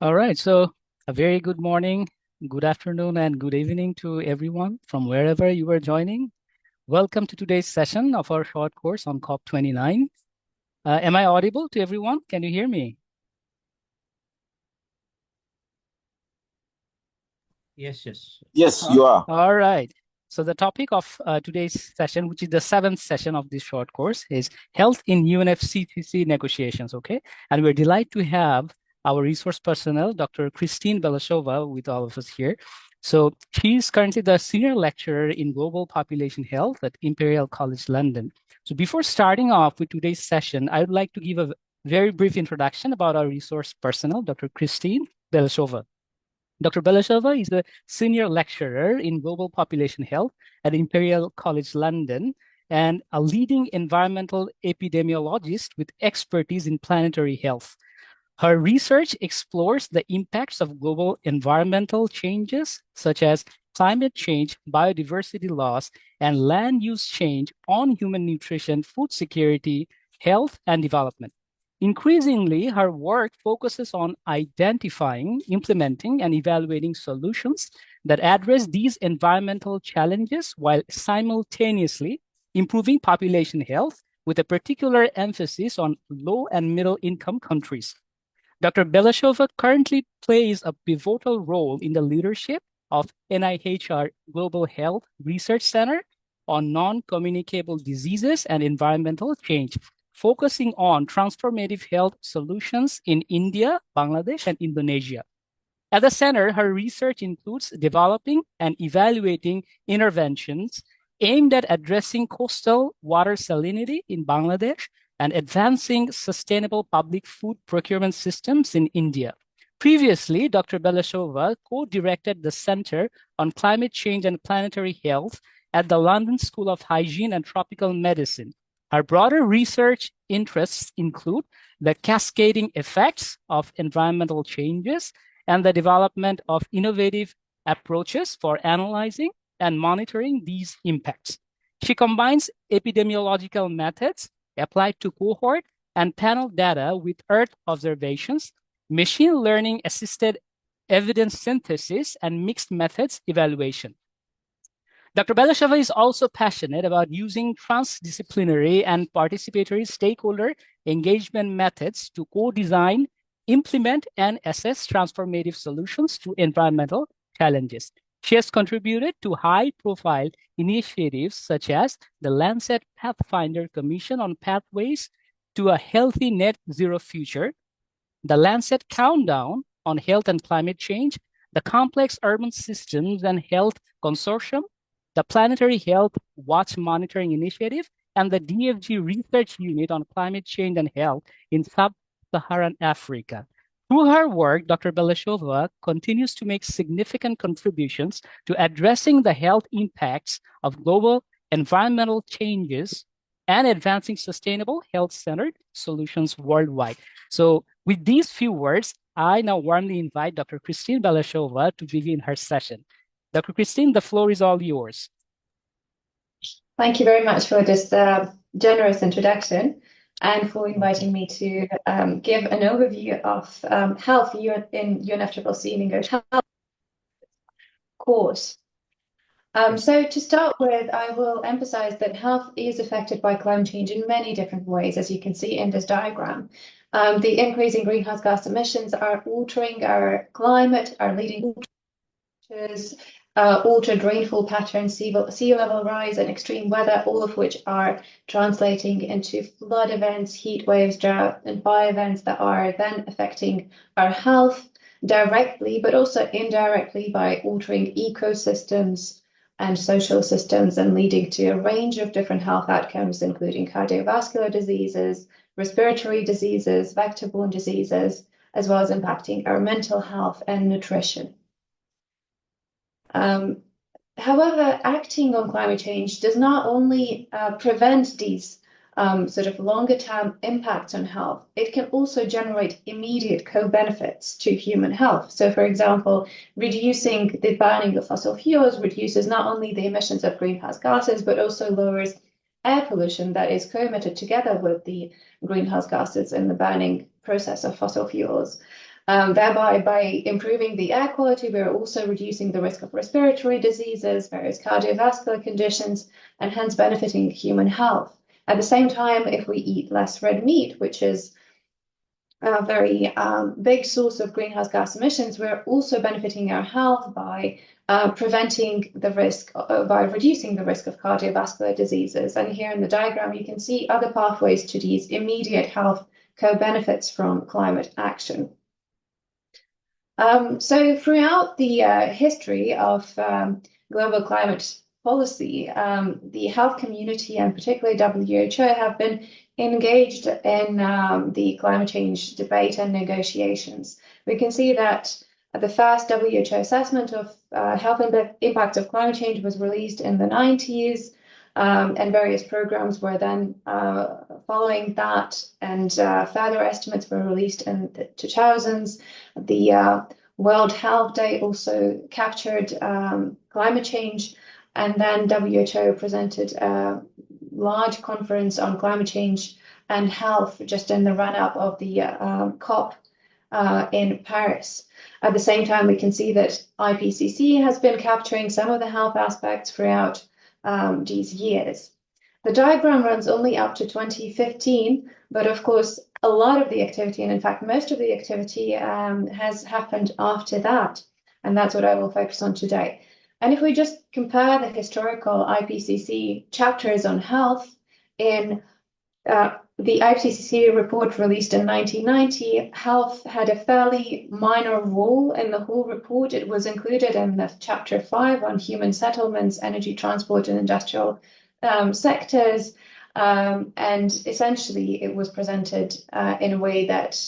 All right, so a very good morning, good afternoon, and good evening to everyone from wherever you are joining. Welcome to today's session of our short course on COP29. Am I audible to everyone? Can you hear me? Yes. Yes, you are. All right. So the topic of today's session, which is the seventh session of this short course, is health in UNFCCC negotiations, okay? And we're delighted to have our resource personnel, Dr. Kristine Belesova, with all of us here. So she's currently the senior lecturer in global population health at Imperial College London. So before starting off with today's session, I would like to give a very brief introduction about our resource personnel, Dr. Kristine Belesova. Dr. Belesova is a senior lecturer in global population health at Imperial College London and a leading environmental epidemiologist with expertise in planetary health. Her research explores the impacts of global environmental changes, such as climate change, biodiversity loss, and land use change on human nutrition, food security, health, and development. Increasingly, her work focuses on identifying, implementing, and evaluating solutions that address these environmental challenges while simultaneously improving population health with a particular emphasis on low and middle income countries. Dr. Belesova currently plays a pivotal role in the leadership of NIHR Global Health Research Center on non-communicable diseases and environmental change, focusing on transformative health solutions in India, Bangladesh, and Indonesia. At the center, her research includes developing and evaluating interventions aimed at addressing coastal water salinity in Bangladesh and advancing sustainable public food procurement systems in India. Previously, Dr. Belesova co-directed the Center on Climate Change and Planetary Health at the London School of Hygiene and Tropical Medicine. Her broader research interests include the cascading effects of environmental changes and the development of innovative approaches for analyzing and monitoring these impacts. She combines epidemiological methods applied to cohort and panel data with Earth observations, machine learning assisted evidence synthesis, and mixed methods evaluation. Dr. Belesheva is also passionate about using transdisciplinary and participatory stakeholder engagement methods to co-design, implement, and assess transformative solutions to environmental challenges. She has contributed to high-profile initiatives such as the Lancet Pathfinder Commission on Pathways to a Healthy Net Zero Future, the Lancet Countdown on Health and Climate Change, the Complex Urban Systems and Health Consortium, the Planetary Health Watch Monitoring Initiative, and the DFG Research Unit on Climate Change and Health in Sub-Saharan Africa. Through her work, Dr. Beleshova continues to make significant contributions to addressing the health impacts of global environmental changes and advancing sustainable health-centered solutions worldwide. So with these few words, I now warmly invite Dr. Kristine Beleshova to begin her session. Dr. Kristine, the floor is all yours. Thank you very much for this generous introduction and for inviting me to give an overview of health in UNFCCC negotiation course. So to start with, I will emphasize that health is affected by climate change in many different ways, as you can see in this diagram. The increase in greenhouse gas emissions are altering our climate, are leading to altered rainfall patterns, sea level rise, and extreme weather, all of which are translating into flood events, heat waves, drought, and fire events that are then affecting our health directly, but also indirectly by altering ecosystems and social systems and leading to a range of different health outcomes, including cardiovascular diseases, respiratory diseases, vector-borne diseases, as well as impacting our mental health and nutrition. However, acting on climate change does not only prevent these sort of longer-term impacts on health, it can also generate immediate co-benefits to human health. So, for example, reducing the burning of fossil fuels reduces not only the emissions of greenhouse gases, but also lowers air pollution that is co-emitted together with the greenhouse gases in the burning process of fossil fuels. Thereby, by improving the air quality, we're also reducing the risk of respiratory diseases, various cardiovascular conditions, and hence benefiting human health. At the same time, if we eat less red meat, which is a very big source of greenhouse gas emissions, we're also benefiting our health by preventing the risk, by reducing the risk of cardiovascular diseases. And here in the diagram, you can see other pathways to these immediate health co-benefits from climate action. So throughout the history of global climate policy, the health community and particularly WHO have been engaged in the climate change debate and negotiations. We can see that the first WHO assessment of health impacts of climate change was released in the 90s, and various programs were then following that, and further estimates were released in the 2000s. The World Health Day also captured climate change, and then WHO presented a large conference on climate change and health just in the run-up of the COP in Paris. At the same time, we can see that IPCC has been capturing some of the health aspects throughout these years. The diagram runs only up to 2015, but of course, a lot of the activity, and in fact, most of the activity has happened after that, and that's what I will focus on today. And if we just compare the historical IPCC chapters on health in the IPCC report released in 1990, health had a fairly minor role in the whole report. It was included in the chapter 5 on human settlements, energy, transport, and industrial sectors. And essentially, it was presented in a way that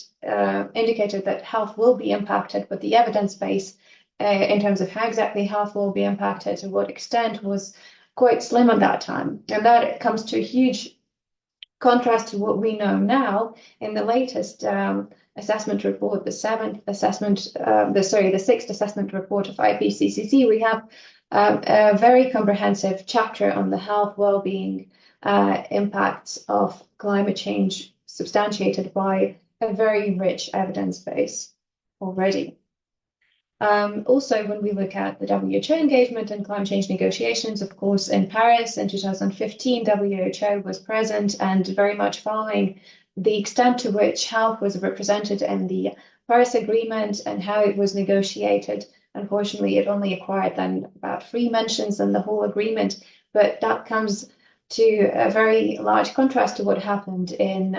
indicated that health will be impacted, but the evidence base in terms of how exactly health will be impacted, to what extent, was quite slim at that time. And that comes to a huge contrast to what we know now in the latest assessment report, the sixth assessment report of IPCC. We have a very comprehensive chapter on the health, well-being impacts of climate change, substantiated by a very rich evidence base already. Also, when we look at the WHO engagement in climate change negotiations, of course, in Paris in 2015, WHO was present and very much following the extent to which health was represented in the Paris Agreement and how it was negotiated. Unfortunately, it only acquired then about 3 mentions in the whole agreement, but that comes to a very large contrast to what happened in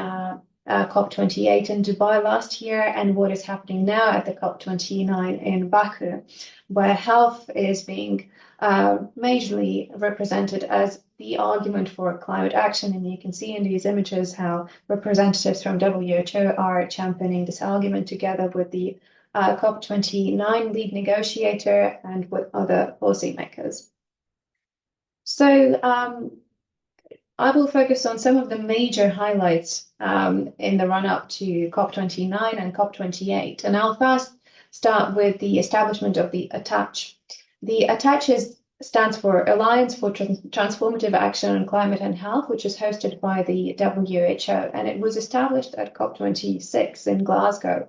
COP28 in Dubai last year and what is happening now at the COP29 in Baku, where health is being majorly represented as the argument for climate action. And you can see in these images how representatives from WHO are championing this argument together with the COP29 lead negotiator and with other policymakers. So I will focus on some of the major highlights in the run-up to COP29 and COP28. And I'll first start with the establishment of the ATTACH. The ATTACH stands for Alliance for Transformative Action on Climate and Health, which is hosted by the WHO, and it was established at COP26 in Glasgow.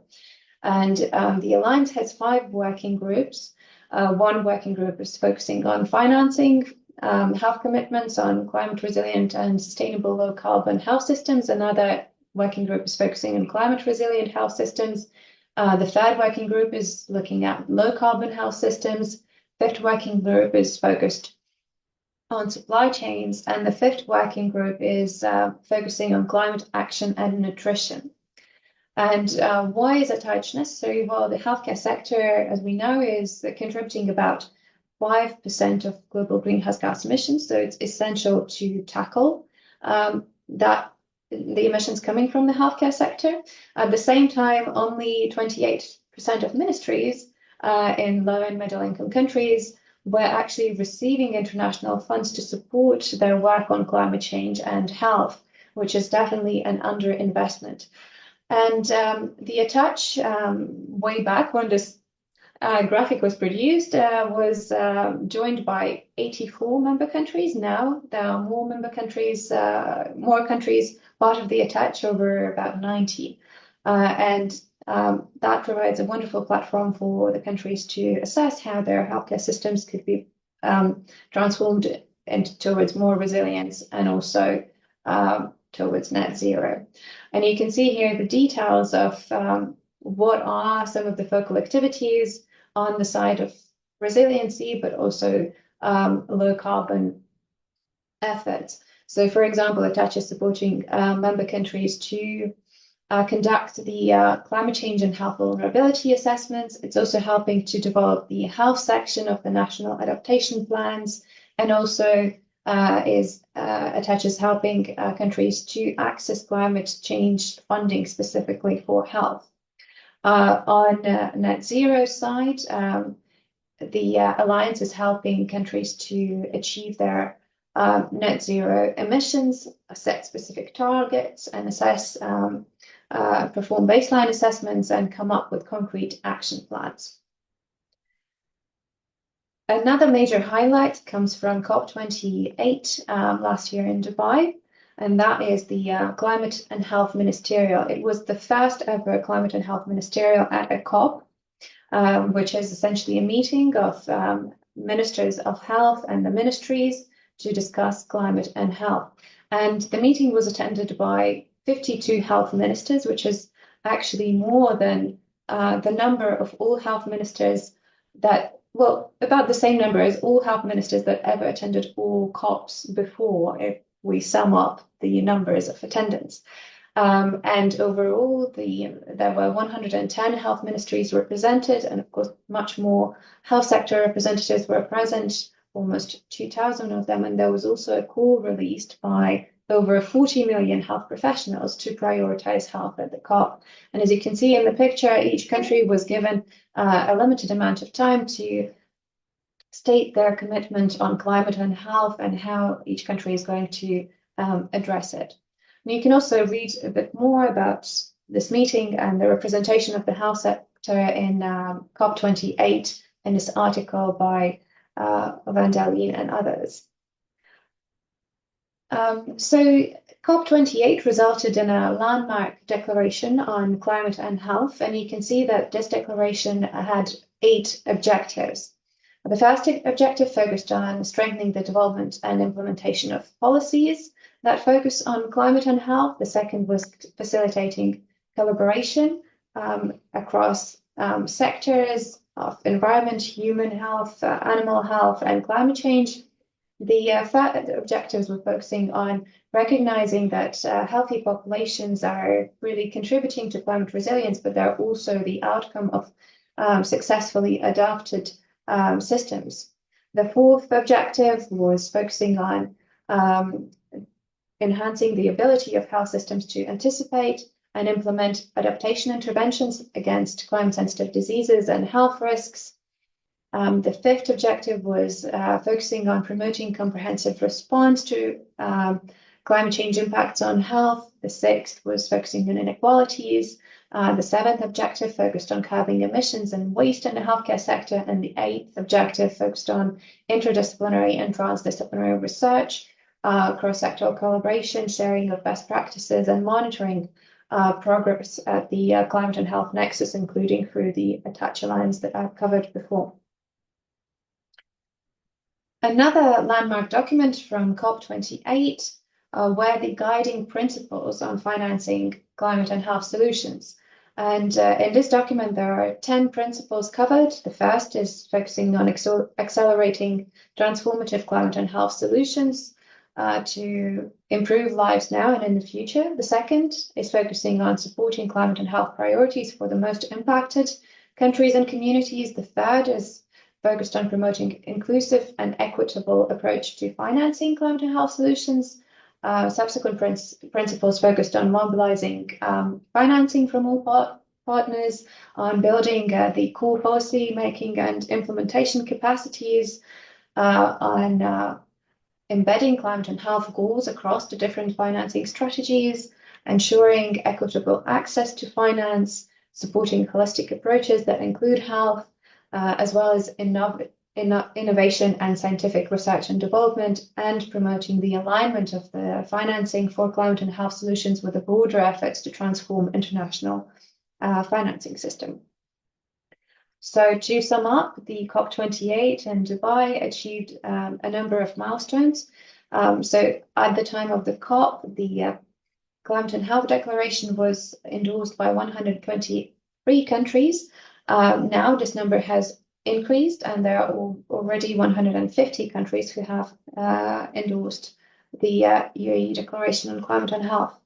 And the Alliance has 5 working groups. One working group is focusing on financing health commitments on climate resilient and sustainable low carbon health systems. Another working group is focusing on climate resilient health systems. The 3rd working group is looking at low carbon health systems. 5th working group is focused on supply chains. And the 5th working group is focusing on climate action and nutrition. And why is ATTACH necessary? Well, the healthcare sector, as we know, is contributing about 5% of global greenhouse gas emissions, so it's essential to tackle the emissions coming from the healthcare sector. At the same time, only 28% of ministries in low and middle income countries were actually receiving international funds to support their work on climate change and health, which is definitely an underinvestment. And the ATTACH, way back when this graphic was produced, was joined by 84 member countries. Now there are more countries part of the ATTACH, over about 90. And that provides a wonderful platform for the countries to assess how their healthcare systems could be transformed towards more resilience and also towards net zero. And you can see here the details of what are some of the focal activities on the side of resiliency, but also low carbon efforts. So, for example, ATACH is supporting member countries to conduct the climate change and health vulnerability assessments. It's also helping to develop the health section of the national adaptation plans, and also attaches helping countries to access climate change funding specifically for health. On net zero side, the Alliance is helping countries to achieve their net zero emissions, set specific targets, and assess, perform baseline assessments, and come up with concrete action plans. Another major highlight comes from COP28 last year in Dubai, and that is the Climate and Health Ministerial. It was the first ever Climate and Health Ministerial at a COP, which is essentially a meeting of ministers of health and the ministries to discuss climate and health. And the meeting was attended by 52 health ministers, which is actually more than the number of all health ministers that, well, about the same number as all health ministers that ever attended all COPs before, if we sum up the numbers of attendance. And overall, there were 110 health ministries represented, and of course, much more health sector representatives were present, almost 2,000 of them. And there was also a call released by over 40 million health professionals to prioritize health at the COP. And as you can see in the picture, each country was given a limited amount of time to state their commitment on climate and health and how each country is going to address it. And you can also read a bit more about this meeting and the representation of the health sector in COP28 in this article by Van der Leen and others. So COP28 resulted in a landmark declaration on climate and health, and you can see that this declaration had 8 objectives. The first objective focused on strengthening the development and implementation of policies that focus on climate and health. The second was facilitating collaboration across sectors of environment, human health, animal health, and climate change. The third objectives were focusing on recognizing that healthy populations are really contributing to climate resilience, but they're also the outcome of successfully adapted systems. The fourth objective was focusing on enhancing the ability of health systems to anticipate and implement adaptation interventions against climate-sensitive diseases and health risks. The fifth objective was focusing on promoting comprehensive response to climate change impacts on health. The sixth was focusing on inequalities. The seventh objective focused on curbing emissions and waste in the healthcare sector. And the eighth objective focused on interdisciplinary and transdisciplinary research, cross-sectoral collaboration, sharing of best practices, and monitoring progress at the climate and health nexus, including through the ATACH Alliance that I've covered before. Another landmark document from COP28 were the guiding principles on financing climate and health solutions. And in this document, there are 10 principles covered. The first is focusing on accelerating transformative climate and health solutions to improve lives now and in the future. The second is focusing on supporting climate and health priorities for the most impacted countries and communities. The third is focused on promoting inclusive and equitable approach to financing climate and health solutions. Subsequent principles focused on mobilizing financing from all partners, on building the core policy making and implementation capacities, on embedding climate and health goals across the different financing strategies, ensuring equitable access to finance, supporting holistic approaches that include health, as well as innovation and scientific research and development, and promoting the alignment of the financing for climate and health solutions with the broader efforts to transform international financing system. So to sum up, the COP28 in Dubai achieved a number of milestones. So at the time of the COP, the Climate and Health Declaration was endorsed by 123 countries. Now this number has increased, and there are already 150 countries who have endorsed the UAE Declaration on Climate and Health.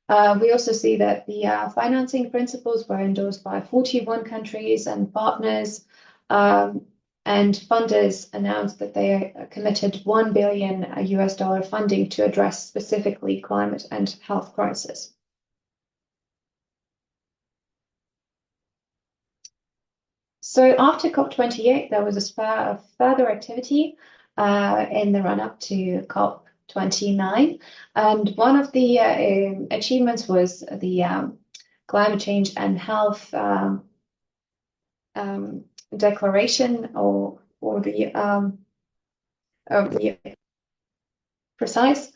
We also see that the financing principles were endorsed by 41 countries and partners, and funders announced that they committed $1 billion US funding to address specifically climate and health crisis. So after COP28, there was a spur of further activity in the run-up to COP29. And one of the achievements was the Climate Change and Health Declaration, or the precise,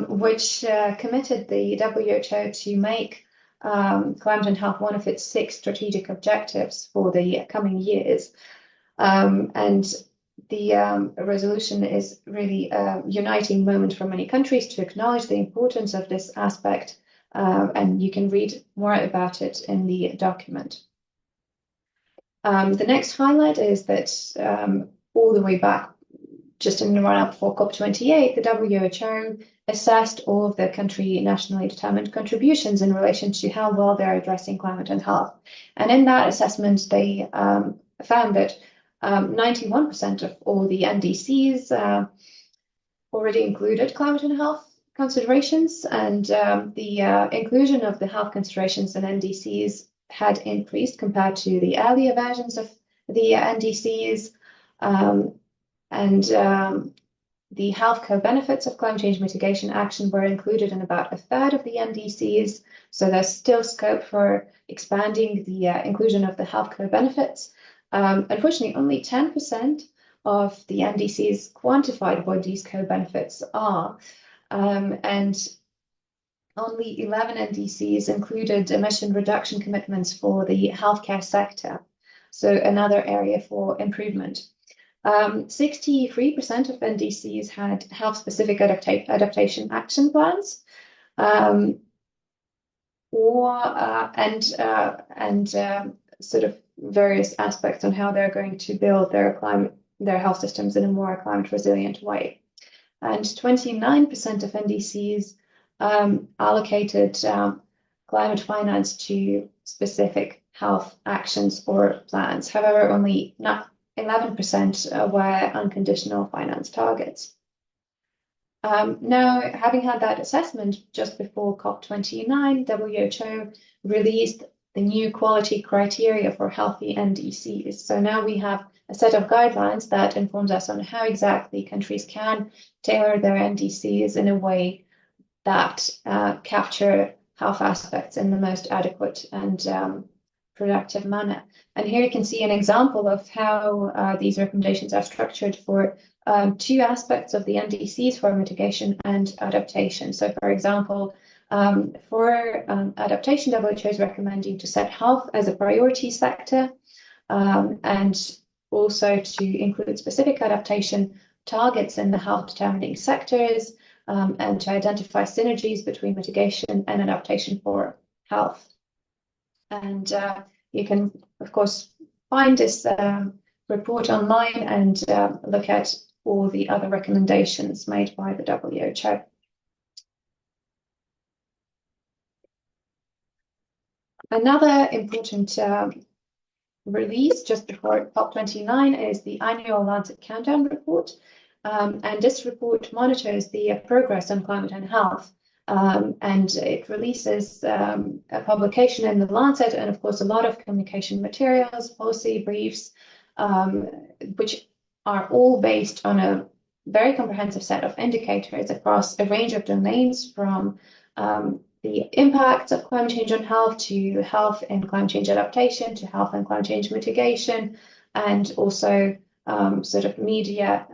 which committed the WHO to make climate and health one of its 6 strategic objectives for the coming years. And the resolution is really a uniting moment for many countries to acknowledge the importance of this aspect, and you can read more about it in the document. The next highlight is that all the way back, just in the run-up for COP28, the WHO assessed all of the country nationally determined contributions in relation to how well they're addressing climate and health. And in that assessment, they found that 91% of all the NDCs already included climate and health considerations, and the inclusion of the health considerations in NDCs had increased compared to the earlier versions of the NDCs, and the health co-benefits of climate change mitigation action were included in about a third of the NDCs, so there's still scope for expanding the inclusion of the health co-benefits. Unfortunately, only 10% of the NDCs quantified what these co-benefits are, and only 11 NDCs included emission reduction commitments for the healthcare sector, so another area for improvement. 63% of NDCs had health-specific adaptation action plans, and sort of various aspects on how they're going to build their health systems in a more climate resilient way. And 29% of NDCs allocated climate finance to specific health actions or plans. However, only 11% were unconditional finance targets. Now, having had that assessment just before COP29, WHO released the new quality criteria for healthy NDCs. So now we have a set of guidelines that informs us on how exactly countries can tailor their NDCs in a way that capture health aspects in the most adequate and productive manner. And here you can see an example of how these recommendations are structured for 2 aspects of the NDCs, for mitigation and adaptation. So, for example, for adaptation, WHO is recommending to set health as a priority sector, and also to include specific adaptation targets in the health determining sectors, and to identify synergies between mitigation and adaptation for health. And you can, of course, find this report online and look at all the other recommendations made by the WHO. Another important release just before COP29 is the annual Lancet Countdown report. And this report monitors the progress on climate and health. And it releases a publication in the Lancet, and of course a lot of communication materials, policy briefs, which are all based on a very comprehensive set of indicators across a range of domains, from the impacts of climate change on health to health and climate change adaptation to health and climate change mitigation, and also sort of media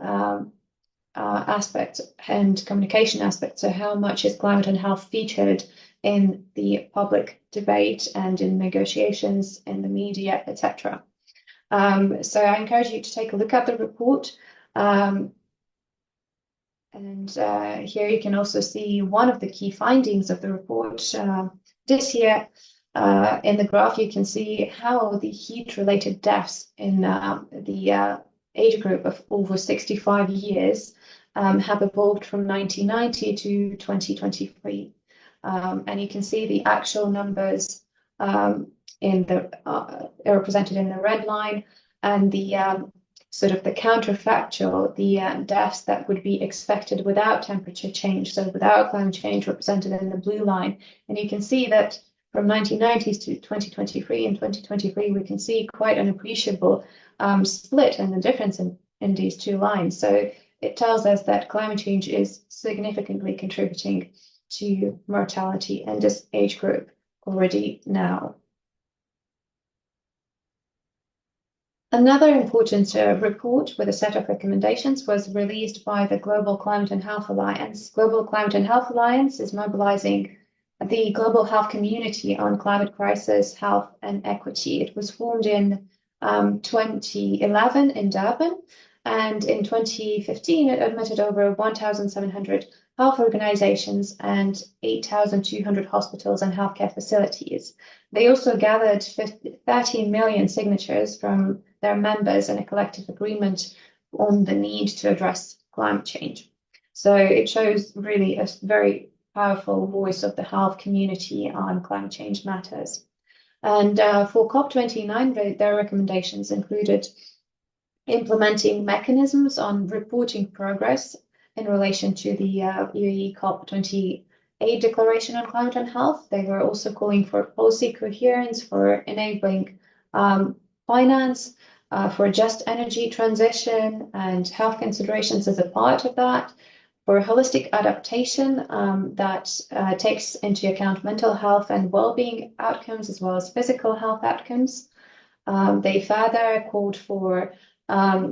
aspect and communication aspect. So how much is climate and health featured in the public debate and in negotiations in the media, etc. So I encourage you to take a look at the report. And here you can also see one of the key findings of the report. This year, in the graph, you can see how the heat-related deaths in the age group of over 65 years have evolved from 1990 to 2023. And you can see the actual numbers in the represented in the red line, and the sort of the counterfactual, the deaths that would be expected without temperature change, so without climate change, represented in the blue line. And you can see that from 1990s to 2023, in 2023, we can see quite an appreciable split and the difference in these two lines. So it tells us that climate change is significantly contributing to mortality in this age group already now. Another important report with a set of recommendations was released by the Global Climate and Health Alliance. Global Climate and Health Alliance is mobilizing the global health community on climate crisis, health, and equity. It was formed in 2011 in Durban, and in 2015 it admitted over 1,700 health organizations and 8,200 hospitals and healthcare facilities. They also gathered 13 million signatures from their members in a collective agreement on the need to address climate change. So it shows really a very powerful voice of the health community on climate change matters. And for COP29, their recommendations included implementing mechanisms on reporting progress in relation to the UAE COP28 declaration on climate and health. They were also calling for policy coherence, for enabling finance, for just energy transition and health considerations as a part of that, for holistic adaptation that takes into account mental health and well-being outcomes as well as physical health outcomes. They further called for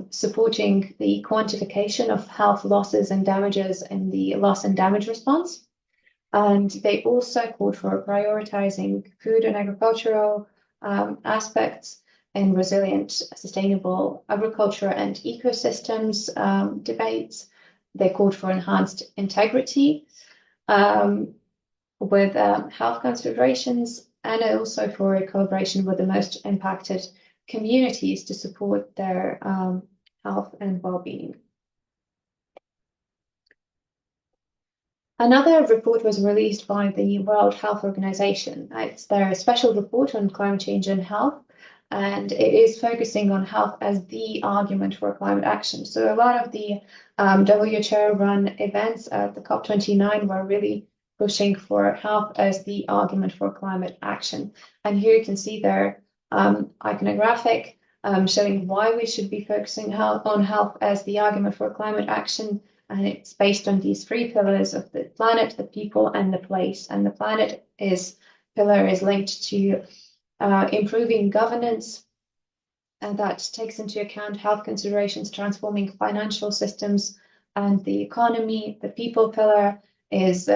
supporting the quantification of health losses and damages in the loss and damage response. And they also called for prioritizing food and agricultural aspects in resilient, sustainable agriculture and ecosystems debates. They called for enhanced integrity with health considerations, and also for a collaboration with the most impacted communities to support their health and well-being. Another report was released by the World Health Organization. It's their special report on climate change and health, and it is focusing on health as the argument for climate action. So a lot of the WHO-run events at the COP29 were really pushing for health as the argument for climate action. And here you can see their iconographic showing why we should be focusing on health as the argument for climate action. And it's based on these three pillars of the planet, the people, and the place. And the planet pillar is linked to improving governance, and that takes into account health considerations, transforming financial systems and the economy. The people pillar is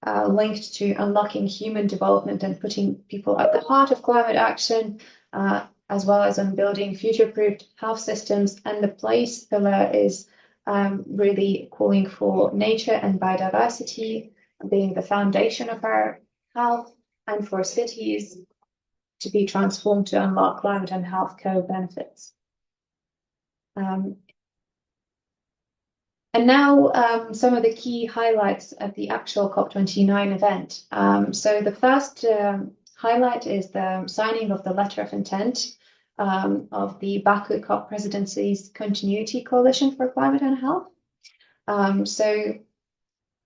linked to unlocking human development and putting people at the heart of climate action, as well as on building future-proofed health systems. And the place pillar is really calling for nature and biodiversity being the foundation of our health, and for cities to be transformed to unlock climate and health co-benefits. And now some of the key highlights of the actual COP29 event. So the first highlight is the signing of the letter of intent of the Baku COP presidency's Continuity Coalition for Climate and Health. So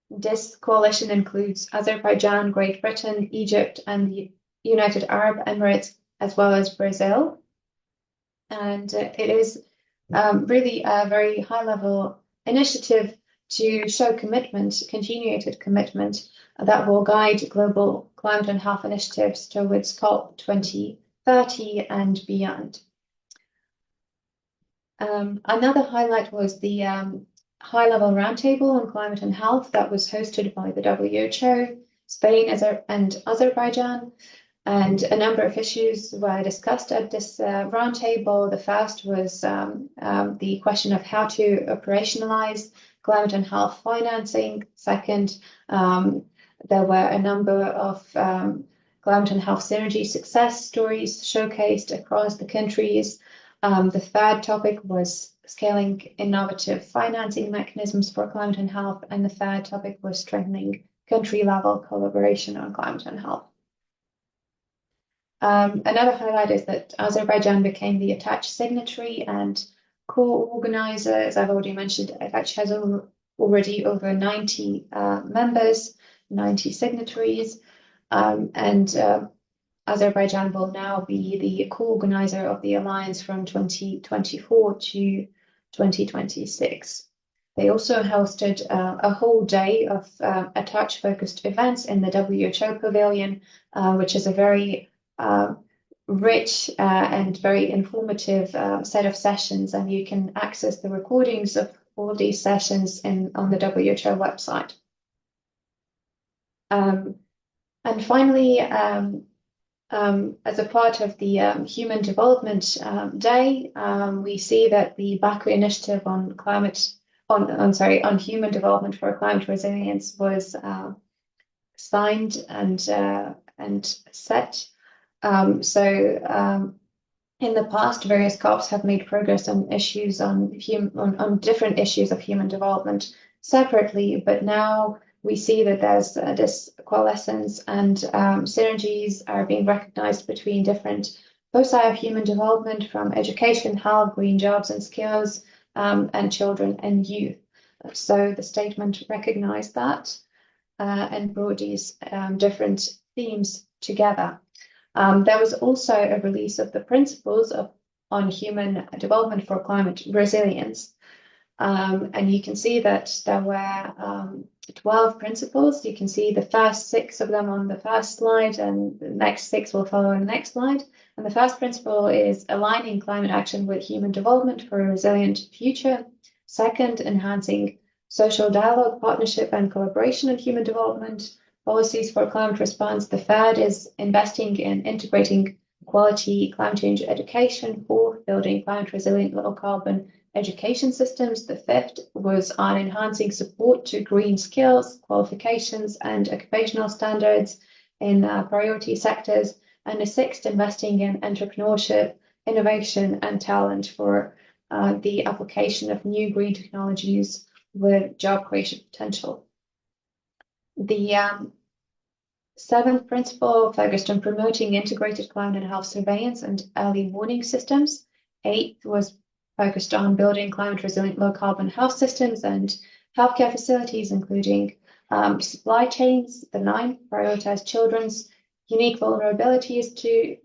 this coalition includes Azerbaijan, Great Britain, Egypt, and the United Arab Emirates, as well as Brazil. And it is really a very high-level initiative to show commitment, continued commitment, that will guide global climate and health initiatives towards COP 2030 and beyond. Another highlight was the high-level roundtable on climate and health that was hosted by the WHO, Spain and Azerbaijan. And a number of issues were discussed at this roundtable. The first was the question of how to operationalize climate and health financing. Second, there were a number of climate and health synergy success stories showcased across the countries. The third topic was scaling innovative financing mechanisms for climate and health. And the third topic was strengthening country-level collaboration on climate and health. Another highlight is that Azerbaijan became the attached signatory and co-organizer. As I've already mentioned, attached has already over 90 members, 90 signatories, and Azerbaijan will now be the co-organizer of the alliance from 2024 to 2026. They also hosted a whole day of attached-focused events in the WHO Pavilion, which is a very rich and very informative set of sessions, and you can access the recordings of all these sessions on the WHO website. And finally, as a part of the Human Development Day, we see that the Baku Initiative on human development for climate resilience was signed and set. In the past, various COPs have made progress on issues on different issues of human development separately, but now we see that there's this coalescence and synergies are being recognized between different foci of human development, from education, health, green jobs and skills, and children and youth. So the statement recognized that and brought these different themes together. There was also a release of the principles on human development for climate resilience. And you can see that there were 12 principles. You can see the first 6 of them on the first slide, and the next 6 will follow on the next slide. And the first principle is aligning climate action with human development for a resilient future. Second, enhancing social dialogue, partnership, and collaboration in human development policies for climate response. The third is investing in integrating quality climate change education. Fourth, building climate resilient low carbon education systems. The fifth was on enhancing support to green skills, qualifications, and occupational standards in priority sectors. And the sixth, investing in entrepreneurship, innovation, and talent for the application of new green technologies with job creation potential. The seventh principle focused on promoting integrated climate and health surveillance and early warning systems. Eighth was focused on building climate resilient low carbon health systems and healthcare facilities, including supply chains. The ninth prioritized children's unique vulnerabilities to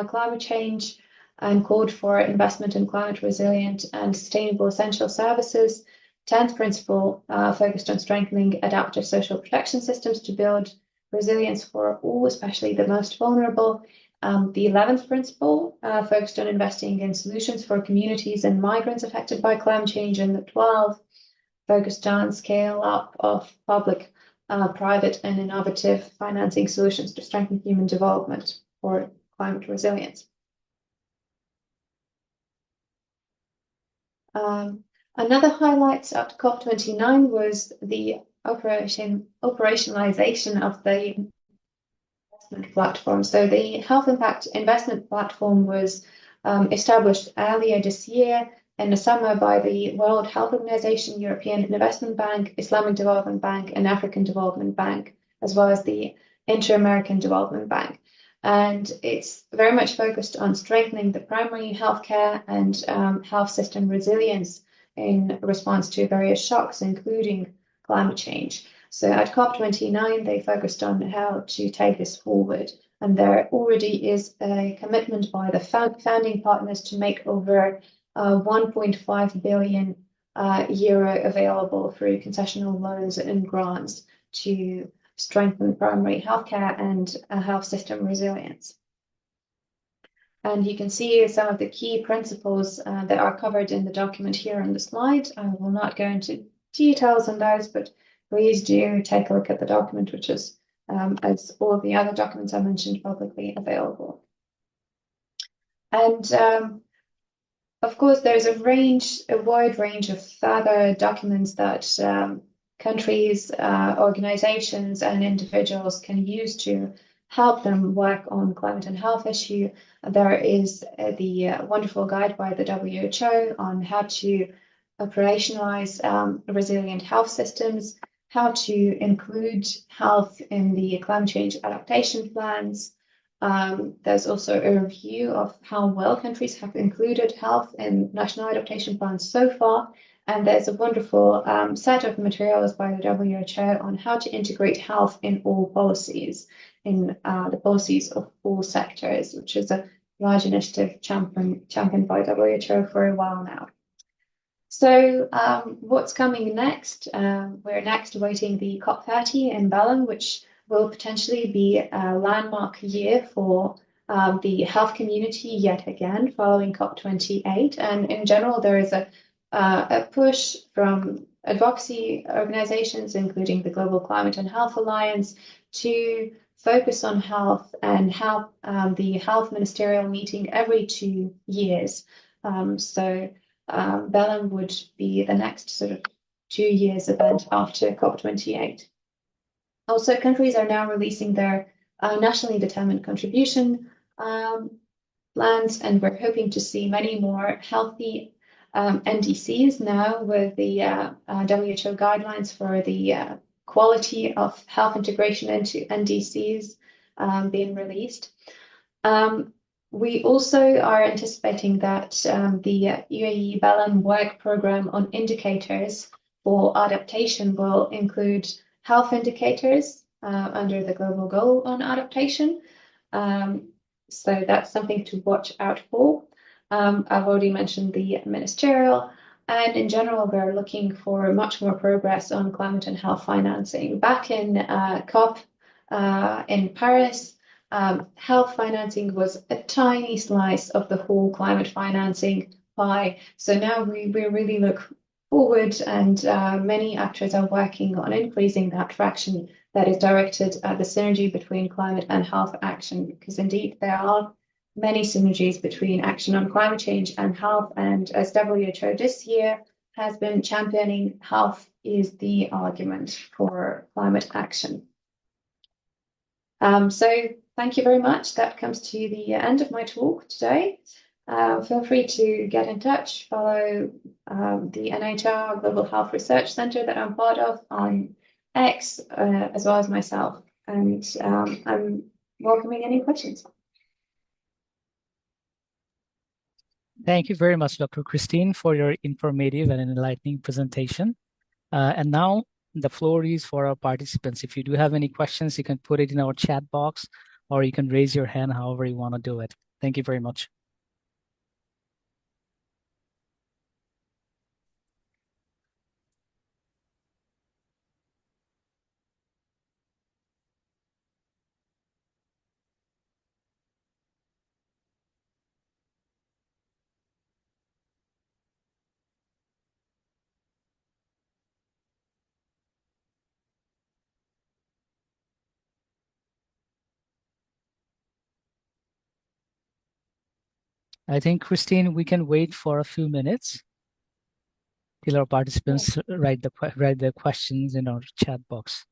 climate change and called for investment in climate resilient and sustainable essential services. 10th principle focused on strengthening adaptive social protection systems to build resilience for all, especially the most vulnerable. The 11th principle focused on investing in solutions for communities and migrants affected by climate change, and the 12th focused on scale up of public, private, and innovative financing solutions to strengthen human development for climate resilience. Another highlight at COP29 was the operationalization of the investment platform. So the Health Impact Investment Platform was established earlier this year in the summer by the World Health Organization, European Investment Bank, Islamic Development Bank, and African Development Bank, as well as the Inter-American Development Bank. And it's very much focused on strengthening the primary healthcare and health system resilience in response to various shocks, including climate change. So at COP29, they focused on how to take this forward. And there already is a commitment by the founding partners to make over 1.5 billion euro available through concessional loans and grants to strengthen primary healthcare and health system resilience. And you can see some of the key principles that are covered in the document here on the slide. I will not go into details on those, but please do take a look at the document, which is, as all the other documents I mentioned, publicly available. And of course, there's a wide range of further documents that countries, organizations, and individuals can use to help them work on climate and health issue. There is the wonderful guide by the WHO on how to operationalize resilient health systems, how to include health in the climate change adaptation plans. There's also a review of how well countries have included health in national adaptation plans so far. And there's a wonderful set of materials by the WHO on how to integrate health in all policies, in the policies of all sectors, which is a large initiative championed by WHO for a while now. So what's coming next? We're next awaiting the COP30 in Berlin, which will potentially be a landmark year for the health community yet again, following COP28. And in general, there is a push from advocacy organizations, including the Global Climate and Health Alliance, to focus on health and have the health ministerial meeting every 2 years. Berlin would be the next sort of 2 years event after COP28. Also, countries are now releasing their nationally determined contribution plans, and we're hoping to see many more healthy NDCs now with the WHO guidelines for the quality of health integration into NDCs being released. We also are anticipating that the UAE Berlin work program on indicators for adaptation will include health indicators under the global goal on adaptation. So that's something to watch out for. I've already mentioned the ministerial, and in general, we're looking for much more progress on climate and health financing. Back in COP in Paris, health financing was a tiny slice of the whole climate financing pie. So now we really look forward, and many actors are working on increasing that fraction that is directed at the synergy between climate and health action, because indeed there are many synergies between action on climate change and health. And as WHO this year has been championing, health is the argument for climate action. So thank you very much. That comes to the end of my talk today. Feel free to get in touch, follow the NIHR Global Health Research Center that I'm part of on X, as well as myself. And I'm welcoming any questions. Thank you very much, Dr. Kristine, for your informative and enlightening presentation. And now the floor is for our participants. If you do have any questions, you can put it in our chat box, or you can raise your hand however you want to do it. Thank you very much. I think, Kristine, we can wait for a few minutes till our participants write the questions in our chat box.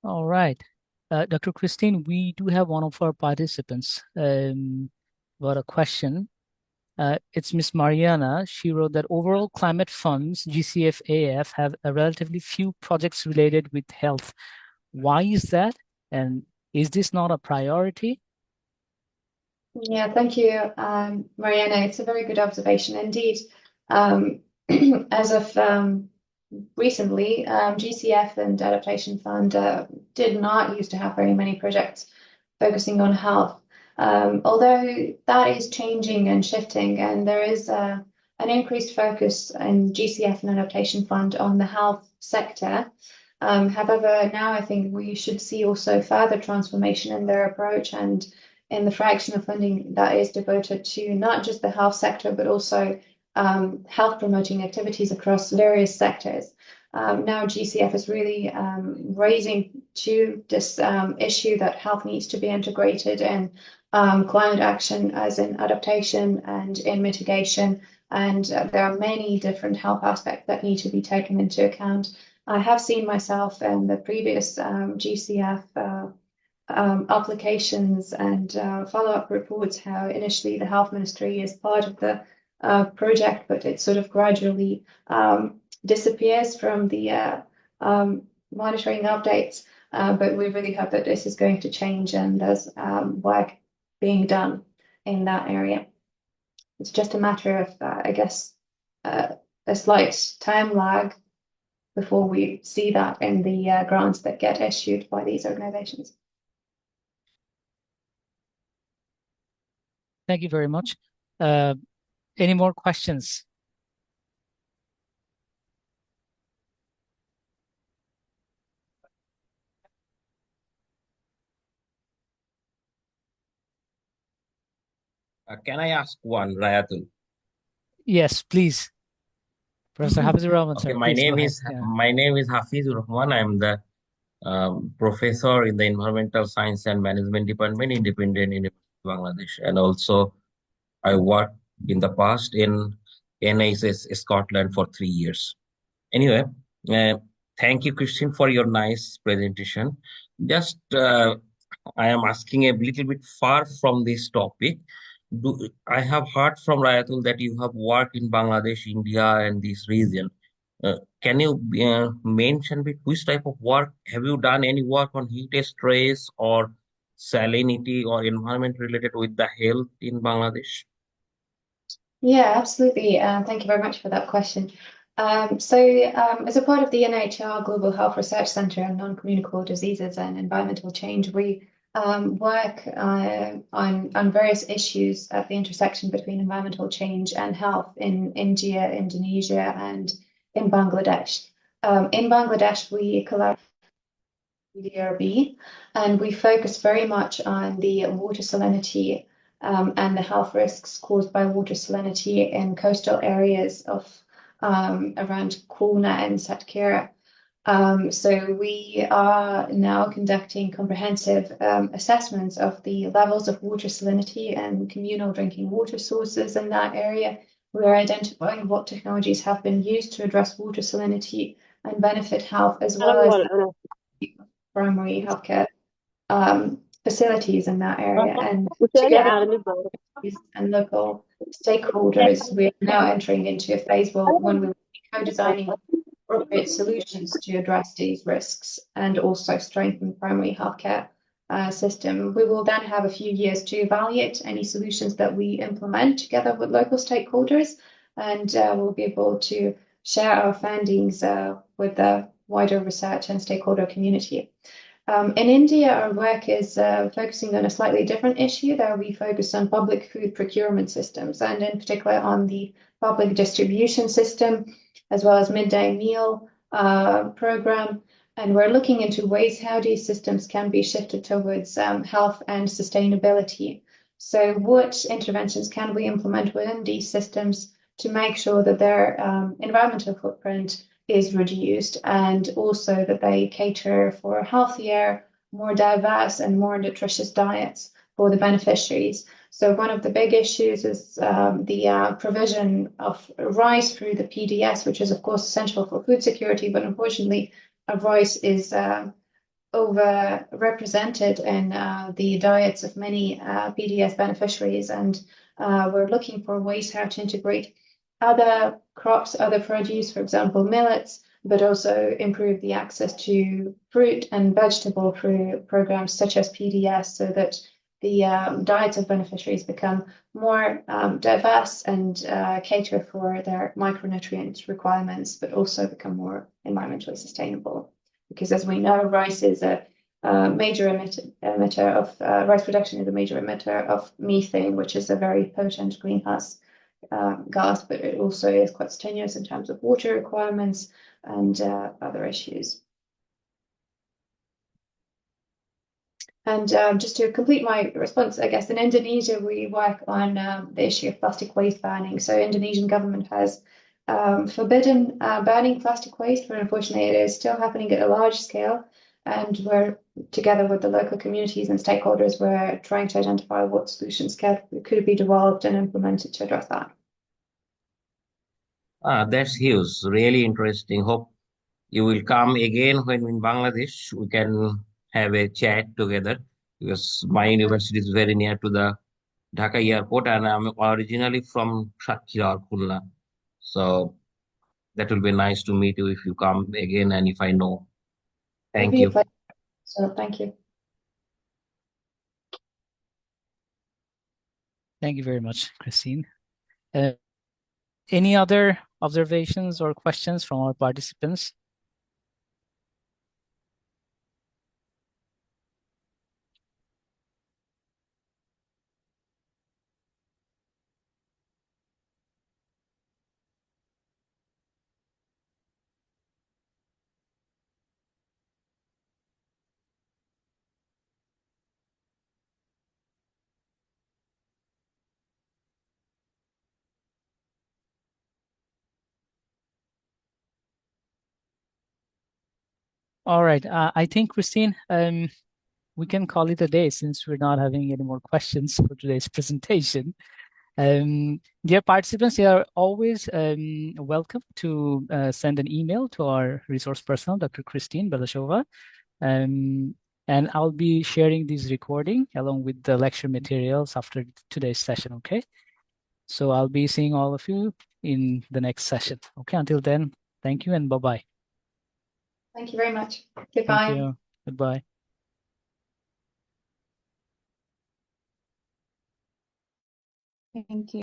All right. Dr. Kristine, we do have one of our participants got a question. It's Miss Mariana. She wrote that overall climate funds, GCF-AF, have a relatively few projects related with health. Why is that? And is this not a priority? Yeah, thank you, Mariana. It's a very good observation indeed. As of recently, GCF and Adaptation Fund did not used to have very many projects focusing on health. Although that is changing and shifting, and there is an increased focus in GCF and Adaptation Fund on the health sector. However, now I think we should see also further transformation in their approach and in the fraction of funding that is devoted to not just the health sector, but also health promoting activities across various sectors. Now GCF is really raising to this issue that health needs to be integrated in climate action, as in adaptation and in mitigation. And there are many different health aspects that need to be taken into account. I have seen myself in the previous GCF applications and follow-up reports how initially the health ministry is part of the project, but it sort of gradually disappears from the monitoring updates. But we really hope that this is going to change and there's work being done in that area. It's just a matter of, I guess, a slight time lag before we see that in the grants that get issued by these organizations. Thank you very much. Any more questions? Can I ask one, Rayatul? Yes, please. Professor Hafizur Rahman, Okay, sir, please go ahead. Yeah. my name is Hafizur Rahman. I'm the professor in the Environmental Science and Management Department, Independent University of Bangladesh, and also I worked in the past in NIHR Scotland for 3 years. Anyway, thank you, Christine, for your nice presentation. Just I am asking a little bit far from this topic. I have heard from Rayatul that you have worked in Bangladesh, India, and this region. Can you mention which type of work? Have you done any work on heat stress or salinity or environment related with the health in Bangladesh? Yeah, absolutely. Thank you very much for that question. As a part of the NIHR Global Health Research Center on Non-Communicable Diseases and Environmental Change, we work on various issues at the intersection between environmental change and health in India, Indonesia, and in Bangladesh. In Bangladesh, we collaborate with the DRB, and we focus very much on the water salinity and the health risks caused by water salinity in coastal areas of around Khulna and Satkhira. So we are now conducting comprehensive assessments of the levels of water salinity and communal drinking water sources in that area. We are identifying what technologies have been used to address water salinity and benefit health, as well as primary healthcare facilities in that area. And together with and local stakeholders, we are now entering into a phase when we will be co-designing appropriate solutions to address these risks and also strengthen primary healthcare system. We will then have a few years to evaluate any solutions that we implement together with local stakeholders, and we'll be able to share our findings with the wider research and stakeholder community. In India, our work is focusing on a slightly different issue. There we focus on public food procurement systems, and in particular on the public distribution system, as well as midday meal program. And we're looking into ways how these systems can be shifted towards health and sustainability. So what interventions can we implement within these systems to make sure that their environmental footprint is reduced, and also that they cater for healthier, more diverse, and more nutritious diets for the beneficiaries. So one of the big issues is the provision of rice through the PDS, which is of course essential for food security, but unfortunately rice is overrepresented in the diets of many PDS beneficiaries, and we're looking for ways how to integrate other crops, other produce, for example, millets, but also improve the access to fruit and vegetable through programs such as PDS, so that the diets of beneficiaries become more diverse and cater for their micronutrient requirements, but also become more environmentally sustainable. Because as we know, rice is a major emitter of rice production is a major emitter of methane, which is a very potent greenhouse gas, but it also is quite strenuous in terms of water requirements and other issues. And just to complete my response, I guess in Indonesia, we work on the issue of plastic waste banning. So Indonesian government has forbidden burning plastic waste, but unfortunately it is still happening at a large scale. And we're, together with the local communities and stakeholders, we're trying to identify what solutions could be developed and implemented to address that. That's huge, really interesting. Hope you will come again when in Bangladesh. We can have a chat together because my university is very near to the Dhaka airport and I'm originally from Shakira or Khulna. So that will be nice to meet you if you come again and if I know. It'd Thank be a you. pleasure. So thank you. Thank you very much, Kristine. Any other observations or questions from our participants? All right. I think, Kristine, we can call it a day since we're not having any more questions for today's presentation. Dear participants, you are always welcome to send an email to our resource person, Dr. Kristine Belesova. And I'll be sharing this recording along with the lecture materials after today's session, okay? So I'll be seeing all of you in the next session. Okay, until then, thank you and bye-bye. Thank you very much. Goodbye. Thank you. Goodbye. Thank you.